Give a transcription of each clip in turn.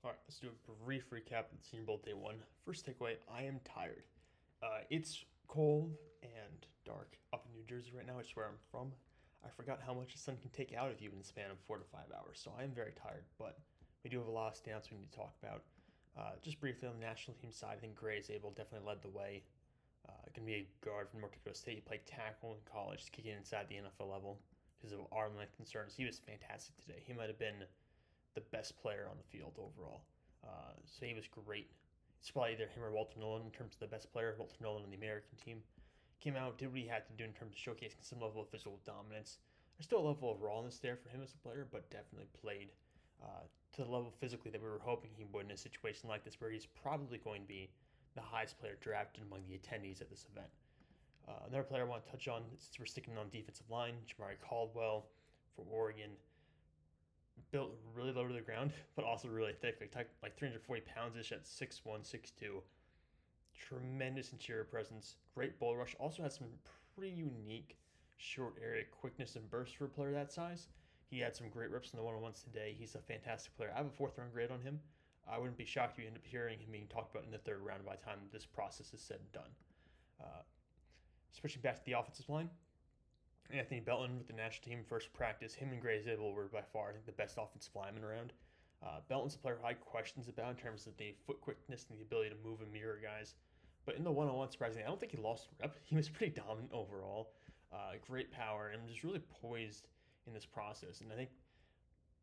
All right, let's do a brief recap of the Senior Bowl Day 1. First takeaway, I am tired. It's cold and dark up in New Jersey right now, which is where I'm from. I forgot how much the sun can take out of you in the span of 4 to 5 hours, so I am very tired, but we do have a lot of standouts we need to talk about. Just briefly on the national team side, I think Gray Zabel definitely led the way. Going to be a guard from North Dakota State. He played tackle in college, kicking inside the NFL level because of arm length concerns. He was fantastic today. He might have been the best player on the field overall. So he was great. It's probably either him or Walter Nolan in terms of the best player. Walter Nolan on the American team came out, did what he had to do in terms of showcasing some level of physical dominance. There's still a level of rawness there for him as a player, but definitely played to the level physically that we were hoping he would in a situation like this, where he's probably going to be the highest player drafted among the attendees at this event. Another player I want to touch on, since we're sticking on defensive line, Jamari Caldwell for Oregon, built really low to the ground, but also really thick, like 340 pounds ish at 6'1", 6'2". Tremendous interior presence, great bull rush. Also has some pretty unique short area quickness and burst for a player that size. He had some great rips in the one-on-ones today. He's a fantastic player. I have a fourth round grade on him. I wouldn't be shocked if you end up hearing him being talked about in the third round by the time this process is said and done. Uh, Switching back to the offensive line, Anthony Belton with the national team first practice. Him and Gray Zabel were by far, I think, the best offensive linemen around. Belton's a player I had questions about in terms of the foot quickness and the ability to move and mirror guys. But in the one-on-one, surprisingly, I don't think he lost a rep. He was pretty dominant overall. Great power and just really poised in this process. And I think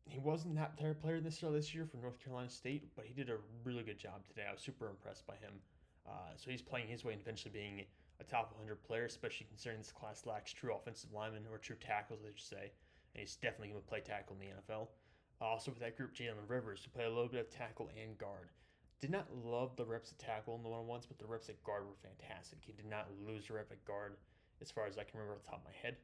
he wasn't that type of player necessarily this year for North Carolina State, but he did a really good job today. I was super impressed by him. So he's playing his way and eventually being a top 100 player, especially considering this class lacks true offensive linemen or true tackles, I should say. And he's definitely going to play tackle in the NFL. Also with that group, Jalen Rivers, who played a little bit of tackle and guard. Did not love the reps at tackle in the one-on-ones, but the reps at guard were fantastic. He did not lose a rep at guard as far as I can remember off the top of my head.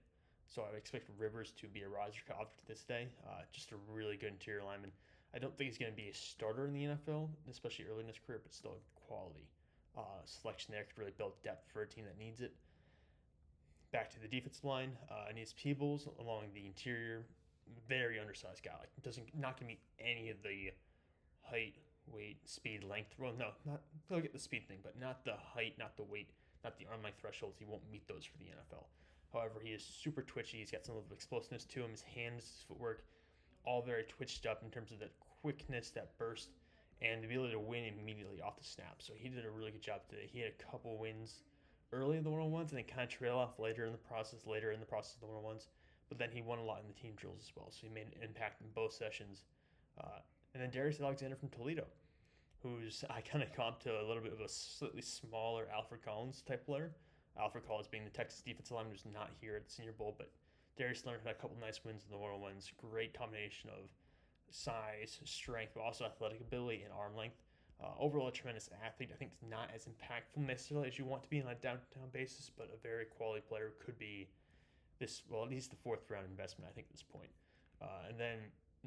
So I expect Rivers to be a riser to this day. Just a really good interior lineman. I don't think he's going to be a starter in the NFL, especially early in his career, but still a quality selection there. Could really build depth for a team that needs it. Back to the defensive line, Aeneas Peebles along the interior, very undersized guy. Like doesn't not going to meet any of the height, weight, speed, length. Well, no, not he'll get the speed thing, but not the height, not the weight, not the arm length thresholds. He won't meet those for the NFL. However, he is super twitchy. He's got some level of explosiveness to him. His hands, his footwork, all very twitched up in terms of that quickness, that burst, and the ability to win immediately off the snap. So he did a really good job today. He had a couple wins early in the one-on-ones and then kind of trail off later in the process, of the one-on-ones. But then he won a lot in the team drills as well. So he made an impact in both sessions. And then Darius Alexander from Toledo, who's I kind of comp to a little bit of a slightly smaller Alfred Collins type player. Alfred Collins being the Texas defensive lineman who's not here at the Senior Bowl, but Darius Leonard had a couple nice wins in the one-on-ones. Great combination of size, strength, but also athletic ability and arm length. Overall, a tremendous athlete. I think it's not as impactful necessarily as you want to be on a downtown basis, but a very quality player could be this, well, at least the fourth round investment, I think, at this point. And then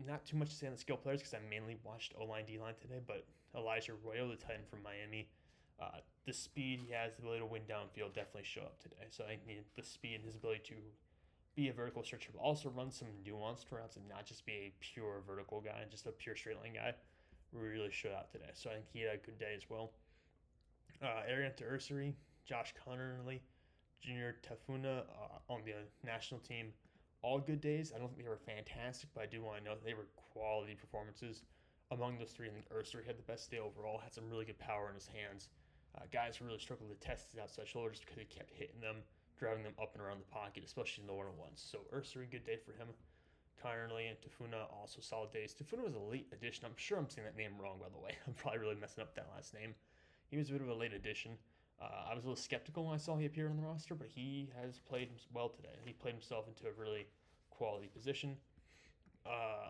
not too much to say on the skill players because I mainly watched O-line, D-line today, but Elijah Arroyo, the tight end from Miami, the speed he has, the ability to win downfield definitely show up today. So I think the speed and his ability to be a vertical stretcher, but also run some nuanced routes and not just be a pure vertical guy, just a pure straight line guy, really showed out today. So I think he had a good day as well. Arian Ursary, Josh Connerly, Junior Tafuna on the national team, all good days. I don't think they were fantastic, but I do want to know that they were quality performances. Among those three, I think Ursary had the best day overall, had some really good power in his hands. Guys really struggled to test his outside shoulder just because he kept hitting them, driving them up and around the pocket, especially in the one-on-ones. So Ursary, good day for him. Connerly and Tafuna, also solid days. Tafuna was a late addition. I'm sure I'm saying that name wrong, by the way. I'm probably really messing up that last name. He was a bit of a late addition. I was a little skeptical when I saw he appeared on the roster, but he has played well today. He played himself into a really quality position.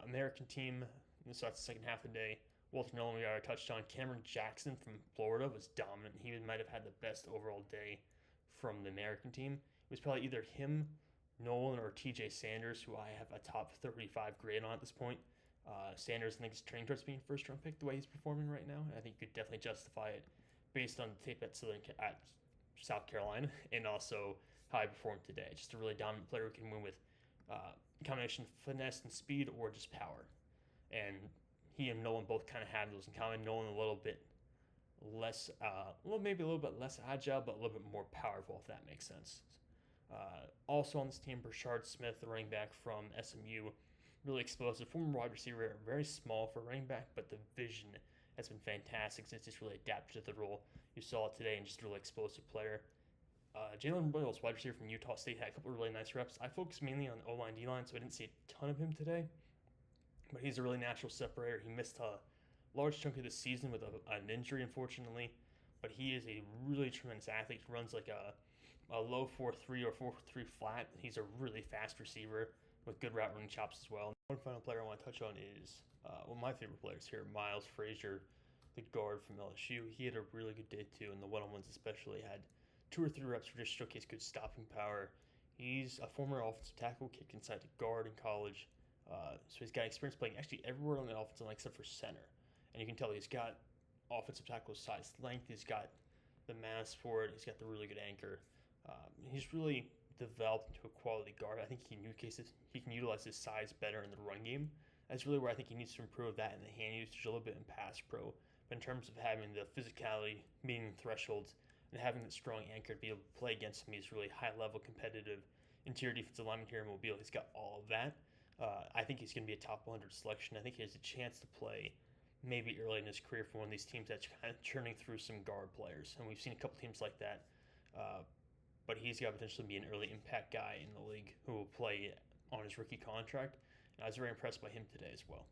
American team, so that's the second half of the day. Walter Nolan, we already touched on. Cameron Jackson from Florida was dominant. He might have had the best overall day from the American team. It was probably either him, Nolan, or TJ Sanders, who I have a top 35 grade on at this point. Sanders, I think, is training towards being first round pick the way he's performing right now. And I think you could definitely justify it based on the tape at South Carolina and also how he performed today. Just a really dominant player who can win with a combination of finesse and speed or just power. And he and Nolan both kind of have those in common. Nolan a little bit less, maybe a little bit less agile, but a little bit more powerful, if that makes sense. Also on this team, Brashard Smith, the running back from SMU, really explosive, former wide receiver, very small for running back, but the vision has been fantastic since he's really adapted to the role. You saw it today, and just a really explosive player. Jalen Williams, wide receiver from Utah State, had a couple of really nice reps. I focused mainly on O-line, D-line, so I didn't see a ton of him today, but he's a really natural separator. He missed a large chunk of the season with an injury, unfortunately, but he is a really tremendous athlete. He runs like a low 4.3 or 4.3 flat. He's a really fast receiver with good route running chops as well. One final player I want to touch on is one of my favorite players here, Miles Frazier, the guard from LSU. He had a really good day too, and the one-on-ones especially had 2 or 3 reps for just showcase good stopping power. He's a former offensive tackle, kicked inside to guard in college, so he's got experience playing actually everywhere on the offensive line except for center. And you can tell he's got offensive tackle size length. He's got the mass for it. He's got the really good anchor. He's really developed into a quality guard. I think he can utilize his size better in the run game. That's really where I think he needs to improve that in the hand usage a little bit in pass pro. But in terms of having the physicality, meeting thresholds, and having that strong anchor to be able to play against him, he's really high-level competitive interior defensive lineman here in Mobile. He's got all of that. I think he's going to be a top 100 selection. I think he has a chance to play maybe early in his career for one of these teams that's kind of churning through some guard players. And we've seen a couple teams like that. But he's got to potentially be an early impact guy in the league who will play on his rookie contract. And I was very impressed by him today as well.